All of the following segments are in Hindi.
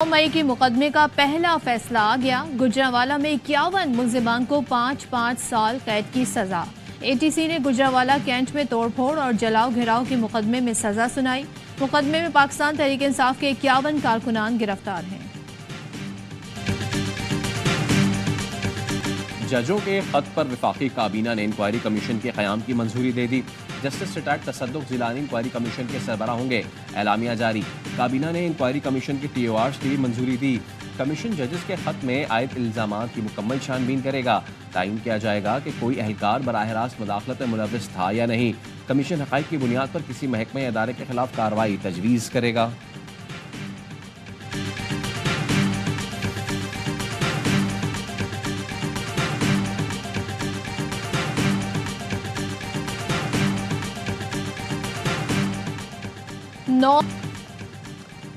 मई के मुकदमे का पहला फैसला आ गया। गुजरांवाला में 51 मुलजिमान को 5-5 साल कैद की सजा। एटीसी ने गुजरांवाला कैंट में तोड़फोड़ और जलाओ घिराव के मुकदमे में सजा सुनाई। मुकदमे में पाकिस्तान तहरीक इंसाफ के 51 कारकुनान गिरफ्तार हैं। जजों के खत पर वफाकी काबीना ने इंक्वायरी कमीशन के क़याम की मंजूरी दे दी। Justice retired Tasadduq Jilani inquiry commission के सरबराह होंगे। एलामिया जारी। काबीना ने इंक्वायरी कमीशन की TORs की मंजूरी दी। कमीशन जजेस के खत में आयद इल्ज़ामात की मुकम्मल छानबीन करेगा। तयन किया जाएगा कि कोई अहलकार बराह रास्त मुदाखलत में मुलव्वस था या नहीं। कमीशन हक़ाइक़ की बुनियाद पर किसी महकमे या इदारे के खिलाफ कार्रवाई तजवीज़ करेगा।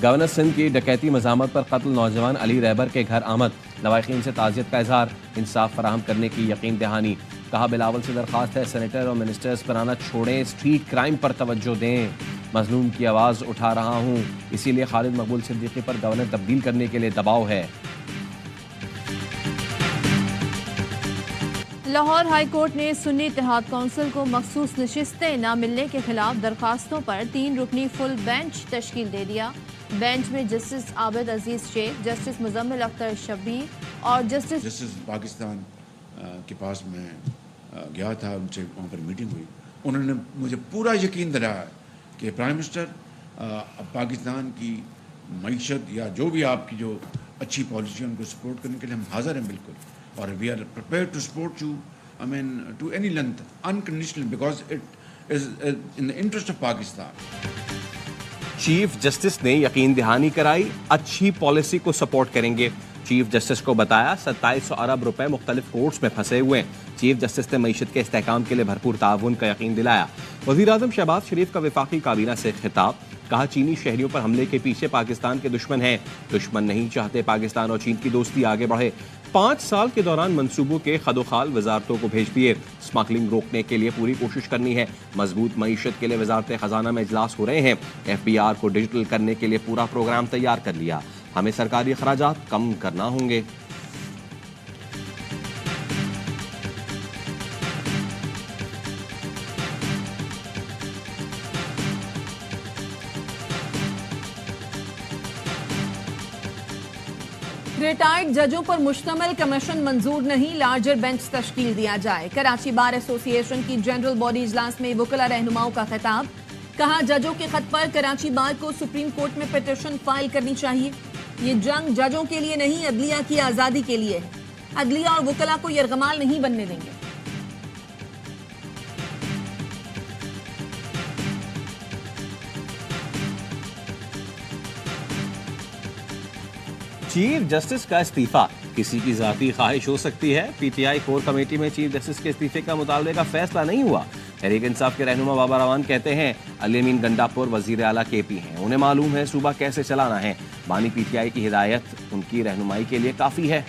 गवर्नर सिंध की डकैती मज़ामत पर कत्ल नौजवान अली रहबर के घर आमद। लवाहिकीन से ताज़ियत का इजहार। इंसाफ फराहम करने की यकीन दहानी। कहा बिलावल से दरख्वास्त है सेनेटर और मिनिस्टर्स पर आना छोड़ें, स्ट्रीट क्राइम पर तवज्जो दें। मजलूम की आवाज़ उठा रहा हूँ, इसीलिए खालिद मकबूल सिद्दीकी पर गवर्नर तब्दील करने के लिए दबाव है। लाहौर हाई कोर्ट ने सुन्नी इत्तेहाद कौंसिल को मखसूस नशिस्तें न मिलने के खिलाफ दरखास्तों पर 3 रुकनी फुल बेंच तश्कील दे दिया। बेंच में जस्टिस आबिद अजीज शेख, जस्टिस मुजम्मिल अख्तर शब्बीर और जस्टिस पाकिस्तान के पास मैं गया था, उनसे वहाँ पर मीटिंग हुई। उन्होंने मुझे पूरा यकीन दिलाया कि प्राइम मिनिस्टर पाकिस्तान की मईशत या जो भी आपकी जो अच्छी पॉलिसी है उनको सपोर्ट करने के लिए हम हाजिर हैं बिल्कुल, और we are prepared to support you, I mean to any length unconditional, because it is in the interest of Pakistan. Chief justice ने यकीन दहानी कराई, अच्छी पॉलिसी को सपोर्ट करेंगे। चीफ जस्टिस को बताया 2700 अरब रुपए मुख्तलिफ कोर्ट्स में फंसे हुए हैं। चीफ जस्टिस ने मईशत के इस्तेहकाम के लिए भरपूर ताउन का यकीन दिलाया। वज़ीर आज़म शहबाज शरीफ का वफाकी काबीना से खिताब। कहा चीनी शहरियों पर हमले के पीछे पाकिस्तान के दुश्मन हैं। दुश्मन नहीं चाहते पाकिस्तान और चीन की दोस्ती आगे बढ़े। 5 साल के दौरान मंसूबों के खदोखाल वजारतों को भेज दिए। स्मगलिंग रोकने के लिए पूरी कोशिश करनी है। मजबूत मईशत के लिए वजारत खजाना में इजलास हो रहे हैं। FBR को डिजिटल करने के लिए पूरा प्रोग्राम तैयार कर लिया। हमें सरकारी अखराजात कम करना होंगे। रिटायर्ड जजों पर मुश्तमिल कमीशन मंजूर नहीं, लार्जर बेंच तश्कील दिया जाए। कराची बार एसोसिएशन की जनरल बॉडी इजलास में वकला रहनुमाओं का खिताब। कहा जजों के खत पर कराची बार को सुप्रीम कोर्ट में पिटीशन फाइल करनी चाहिए। ये जंग जजों के लिए नहीं, अदलिया की आजादी के लिए है। अदलिया और वकला को यरगमाल नहीं बनने देंगे। चीफ जस्टिस का इस्तीफा किसी की जाती ख्वाहिश हो सकती है। PTI कोर कमेटी में चीफ जस्टिस के इस्तीफे का मुतालबे का फैसला नहीं हुआ। तहरीक इंसाफ के रहनुमा बाबा रवान कहते हैं अली अमीन गंडापुर वजीर आला KP हैं, उन्हें मालूम है सूबा कैसे चलाना है। बानी PTI की हिदायत उनकी रहनुमाई के लिए काफी है।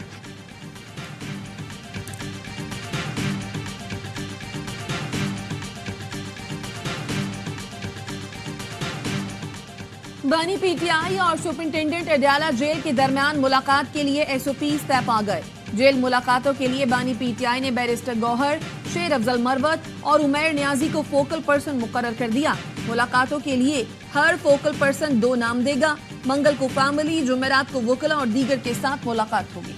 बानी PTI और सुपरिंटेंडेंट अडयाला जेल के दरमियान मुलाकात के लिए SOPs तय पा गए। जेल मुलाकातों के लिए बानी PTI ने बैरिस्टर गौहर, शेर अफजल मरवत और उमैर न्याजी को फोकल पर्सन मुकर्रर कर दिया। मुलाकातों के लिए हर फोकल पर्सन 2 नाम देगा। मंगल को फैमिली, जुमेरात को वकला और दीगर के साथ मुलाकात होगी।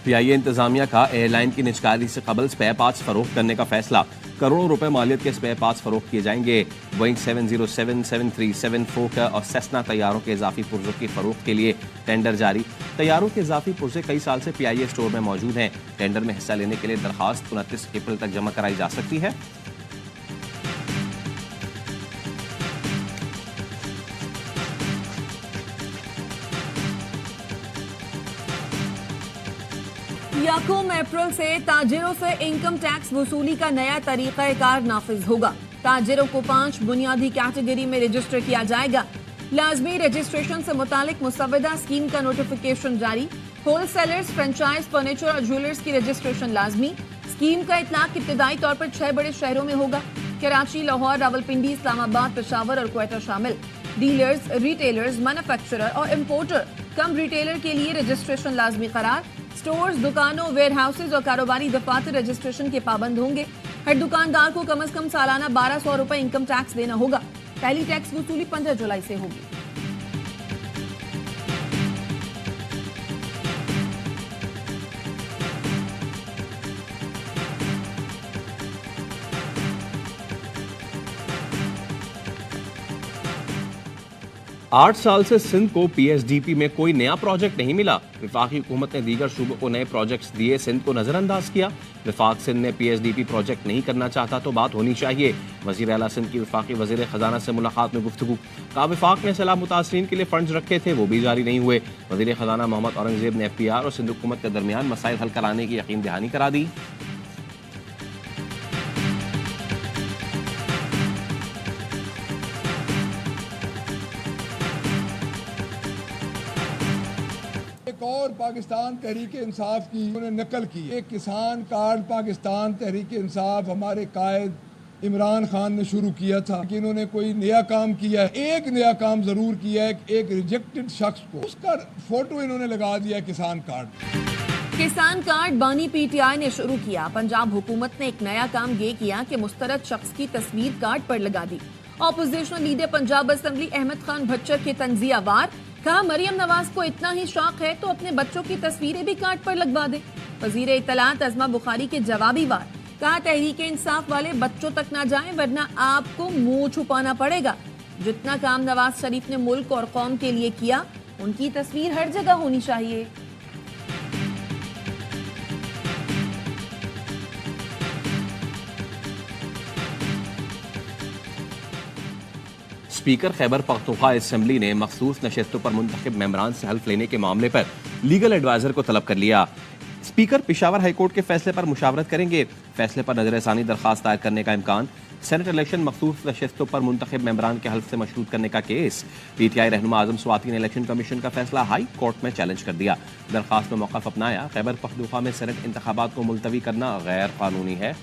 PIA इंतजामिया का एयरलाइन की निजकारी से कबल स्पेयर पार्ट्स फरोख्त करने का फैसला। करोड़ों रुपए मालियत के स्पेयर पार्ट्स फरोख्त किए जाएंगे। बोइंग 707, 737 फोकर और सेस्ना तैयारों के इजाफी पुर्जों की फरोख्त के लिए टेंडर जारी। तैयारों के इजाफी पुर्जे कई साल से PIA स्टोर में मौजूद हैं। टेंडर में हिस्सा लेने के लिए दरखास्त 29 अप्रैल तक जमा कराई जा सकती है। यकम अप्रैल से ताजिरों से इनकम टैक्स वसूली का नया तरीक़ाकार नाफिज होगा। ताजिरों को 5 बुनियादी कैटेगरी में रजिस्टर किया जाएगा। लाजमी रजिस्ट्रेशन से मुतालिक मुसव्वदा स्कीम का नोटिफिकेशन जारी। होलसेलर्स, फ्रेंचाइज, फर्नीचर और ज्वेलर्स की रजिस्ट्रेशन लाजमी। स्कीम का इतलाक इब्तिदाई तौर पर 6 बड़े शहरों में होगा। कराची, लाहौर, रावलपिंडी, इस्लामाबाद, पेशावर और क्वेटा शामिल। डीलर्स, रिटेलर्स, मैन्युफैक्चरर और इम्पोर्टर कम रिटेलर के लिए रजिस्ट्रेशन लाजमी करार। स्टोर्स, दुकानों, वेयर हाउसेज और कारोबारी दफातर रजिस्ट्रेशन के पाबंद होंगे। हर दुकानदार को कम से कम सालाना 1200 रुपए इनकम टैक्स देना होगा। पहली टैक्स वसूली 15 जुलाई से होगी। 8 साल से सिंध को पीएसडीपी में कोई नया प्रोजेक्ट नहीं मिला। वफाकी हुकूमत ने दीगर सूबों को नए प्रोजेक्ट्स दिए, सिंध को नजरअंदाज किया। वफाक सिंध ने पीएसडीपी प्रोजेक्ट नहीं करना चाहता तो बात होनी चाहिए। वजीर आला सिंध की वफाकी वजीर खजाना से मुलाकात में गुफ्तगू। कहा वफाक ने सैलाब मुतासरीन के लिए फंड्स रखे थे, वो भी जारी नहीं हुए। वजीर खजाना मोहम्मद औरंगजेब ने FPR और सिंध हुकूमत के दरमियान मसाइल हल कराने की यकीन दहानी करा दी। एक और पाकिस्तान तहरीक इंसाफ की उन्होंने नकल की। एक किसान कार्ड पाकिस्तान तहरीक इंसाफ हमारे कायद इमरान खान ने शुरू किया था कि इन्होंने कोई नया काम किया है। एक नया काम जरूर किया है, एक रिजेक्टेड शख्स को उसका फोटो इन्होंने लगा दिया किसान कार्ड। किसान कार्ड बानी PTI ने शुरू किया। पंजाब हुकूमत ने एक नया काम ये किया कि मुस्तरद शख्स की तस्वीर कार्ड पर लगा दी। Opposition leader Punjab assembly Ahmed Khan Bhachar के तंजिया वार। कहा मरियम नवाज को इतना ही शौक है तो अपने बच्चों की तस्वीरें भी कार्ड पर लगवा दे। वजीर इत्तलात अज़मा बुखारी के जवाबी वार। कहा तहरीक इंसाफ वाले बच्चों तक ना जाएं वरना आपको मुंह छुपाना पड़ेगा। जितना काम नवाज शरीफ ने मुल्क और कौम के लिए किया उनकी तस्वीर हर जगह होनी चाहिए। स्पीकर खैबर पख्तूनख्वा असेंबली ने मखसूस नशस्तों पर मुंतखब मेंबरान से हल्फ लेने के मामले पर लीगल एडवाइजर को तलब कर लिया। स्पीकर पेशावर हाईकोर्ट के फैसले पर मुशावरत करेंगे। फैसले पर नजरसानी दरखास्त दायर करने का इम्कान। सेनेट इलेक्शन मखसूस नशस्तों पर मुंतखब मेंबरान के हल्फ से मशरूत करने का केस। PTI रहनुमा आजम स्वाति ने इलेक्शन कमीशन का फैसला हाई कोर्ट में चैलेंज कर दिया। दरखास्त में मौक़िफ़ अपनाया। खैबर पख्तूनख्वा में सेनेट इंतखाबात को मुलतवी करना गैर कानूनी है।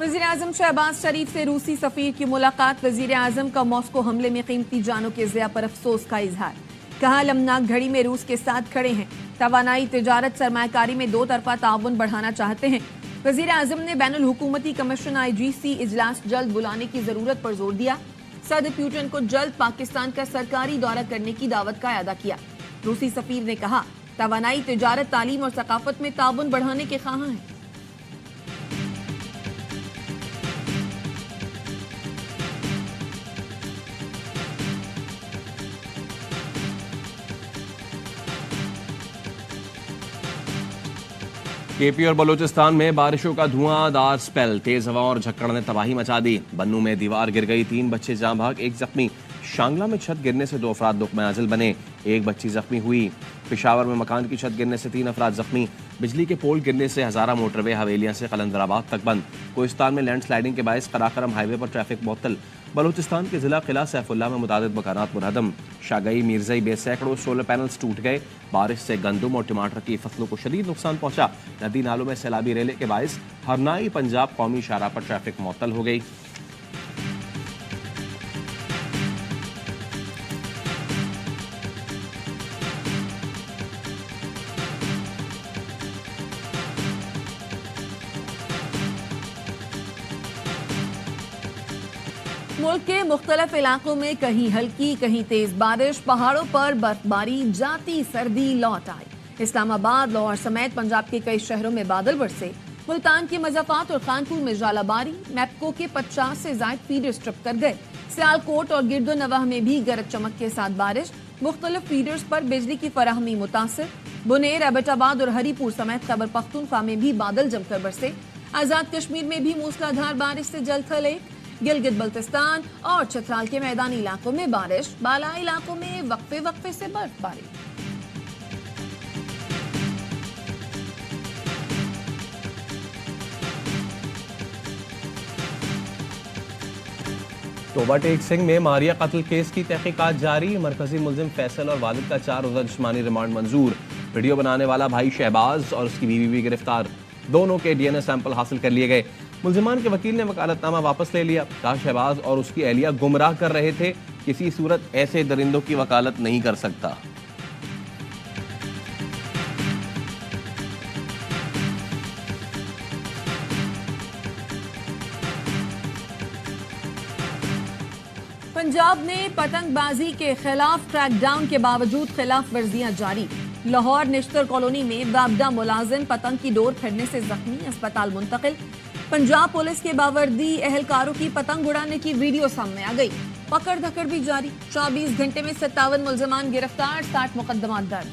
वज़ीर आज़म शहबाज शरीफ से रूसी सफ़ीर की मुलाकात। वज़ीर आज़म का मॉस्को हमले में कीमती जानों के ज़िया पर अफसोस का इजहार। कहा लमनाक घड़ी में रूस के साथ खड़े हैं। तवानाई, तिजारत, सरमायाकारी में दो तरफा ताउन बढ़ाना चाहते हैं। वज़ीर आज़म ने बैनुल हुकूमती कमीशन IGC इजलास जल्द बुलाने की ज़रूरत पर जोर दिया। सदर पुतिन को जल्द पाकिस्तान का सरकारी दौरा करने की दावत का अदा किया। रूसी सफ़ीर ने कहा तवानाई, तिजारत, तालीम और सकाफत में ताउन बढ़ाने के ख्वाहां हैं। KP और बलूचिस्तान में बारिशों का धुआंधार स्पेल। तेज हवा और झक्कड़ ने तबाही मचा दी। बन्नू में दीवार गिर गई, 3 बच्चे जाँ भाग, 1 जख्मी। शांगला में छत गिरने से 2 अफराद दुखमनाजिल बने, 1 बच्ची जख्मी हुई। पेशावर में मकान की छत गिरने से 3 अफराद जख्मी। बिजली के पोल गिरने से हजारा मोटरवे हवेलियां से कलंदराबाद तक बंद। कोहिस्तान में लैंडस्लाइडिंग के बायस कराकरम हाईवे पर ट्रैफिक मुअत्तल। बलूचिस्तान के जिला किला सैफुल्ला में मुतादिद मकानात मुनहदम। शागई, मीरजई में सैकड़ों सोलर पैनल्स टूट गए। बारिश से गंदुम और टमाटर की फसलों को शदीद नुकसान पहुंचा। नदी नालों में सैलाबी रेले के बायस हरनाई पंजाब कौमी शाहराह पर ट्रैफिक मुअत्तल हो गई। मुल्क के मुख्तलिफ इलाकों में कहीं हल्की कहीं तेज बारिश, पहाड़ों पर बर्फबारी, जाती सर्दी लौट आई। इस्लामाबाद, लाहौर समेत पंजाब के कई शहरों में बादल बरसे। मुल्तान के मज़ाफ़ात और खानपुर में जालाबारी। मैप्को के 50 से ज़ायद फीडर्स ट्रिप कर गए। सियालकोट और गिरदोनवाह में भी गरज चमक के साथ बारिश। मुख्तलिफ फीडर्स पर बिजली की फराहमी मुतासिर। बुनेर, एबटाबाद और हरीपुर समेत खैबर पख्तूनख्वा में भी बादल जमकर बरसे। आज़ाद कश्मीर में भी मूसलाधार बारिश से जल थल। गिलगित बल्तिस्तान और चतराल के मैदानी इलाकों में बारिश, बालाई इलाकों में वक्फे वक्फे से बर्फबारी। ओवरटेक सिंह में मारिया कत्ल केस की तहकीकात जारी। मरकजी मुलजिम फैसल और वालिद का 4 रोजा जिस्मानी रिमांड मंजूर। वीडियो बनाने वाला भाई शहबाज और उसकी बीवी भी गिरफ्तार। दोनों के DNA सैंपल हासिल कर लिए गए। मुलजिमान के वकील ने वकालतनामा वापस ले लिया। कहा शहबाज और उसकी एहलिया गुमराह कर रहे थे, किसी सूरत ऐसे दरिंदों की वकालत नहीं कर सकता। पंजाब में पतंगबाजी के खिलाफ क्रैकडाउन के बावजूद खिलाफ वर्जियां जारी। लाहौर निश्तर कॉलोनी में बाबदा मुलाजिम पतंग की डोर फटने से जख्मी, अस्पताल मुंतकिल। पंजाब पुलिस के बावर्दी एहलकारों की पतंग उड़ाने की वीडियो सामने आ गई। पकड़ धकड़ भी जारी। 24 घंटे में 57 मुलजमान गिरफ्तार, 60 मुकदमा दर्ज।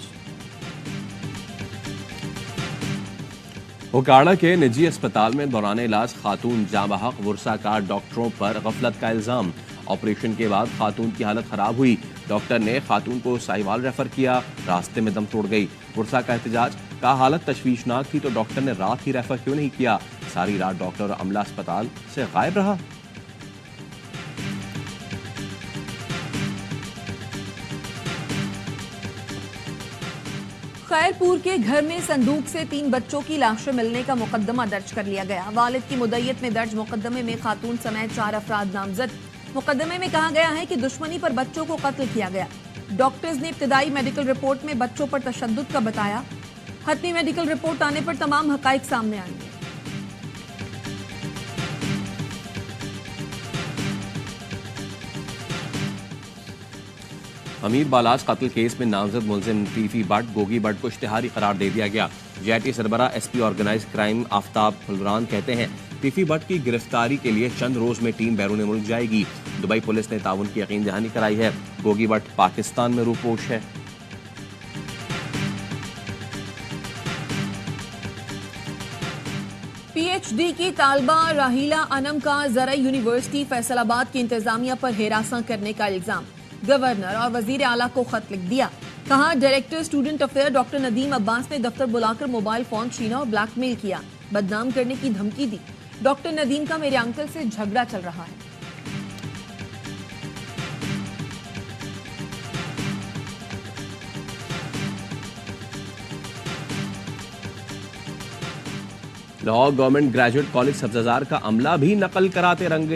उकाड़ा के निजी अस्पताल में दौरान इलाज खातून जाँ बहक, वुरसाकार डॉक्टरों पर गफलत का इल्जाम। ऑपरेशन के बाद खातून की हालत खराब हुई। डॉक्टर ने खातून को साहिवाल रेफर किया, रास्ते में दम तोड़ गई। वुरसा का एहतजाज, का हालत तशवीशनाक थी तो डॉक्टर ने रात ही रेफर क्यों नहीं किया। सारी रात डॉक्टर और अमला अस्पताल से गायब रहा। खैरपुर के घर में संदूक से 3 बच्चों की लाशें मिलने का मुकदमा दर्ज कर लिया गया। वालिद की मुद्दयत में दर्ज मुकदमे में खातून समेत 4 अफराद नामजद। मुकदमे में कहा गया है कि दुश्मनी पर बच्चों को कत्ल किया गया। डॉक्टर्स ने इब्तदाई मेडिकल रिपोर्ट में बच्चों पर तशद्दुद का बताया। हतमी मेडिकल रिपोर्ट आने पर तमाम हकाइक सामने आएंगे। अमीर बालाज कत्ल केस में नामजद मुलजिम टीफी भट्ट, गोगी भट्ट को इश्तिहारी करार दे दिया गया। JIT सरबरा SP ऑर्गेनाइज क्राइम आफ्ताब फुलरान कहते हैं टीफी भट्ट की गिरफ्तारी के लिए चंद रोज में टीम बैरून मुल्क जाएगी। दुबई पुलिस ने ताउन की यकीन दहानी कराई है। गोगी भट्ट पाकिस्तान में रूपोश है। PhD की तालबा राहीला अनम का ज़राई यूनिवर्सिटी फैसलाबाद की इंतजामिया पर हिरासा करने का इल्जाम। गवर्नर और वजीर आला को खत लिख दिया। कहा director student affair doctor Nadeem Abbas ने दफ्तर बुलाकर मोबाइल फोन छीना और ब्लैकमेल किया, बदनाम करने की धमकी दी। डॉक्टर नदीम का मेरे अंकल से झगड़ा चल रहा है। Lahore government graduate college Sabzazar का अमला भी नकल कराते रंगे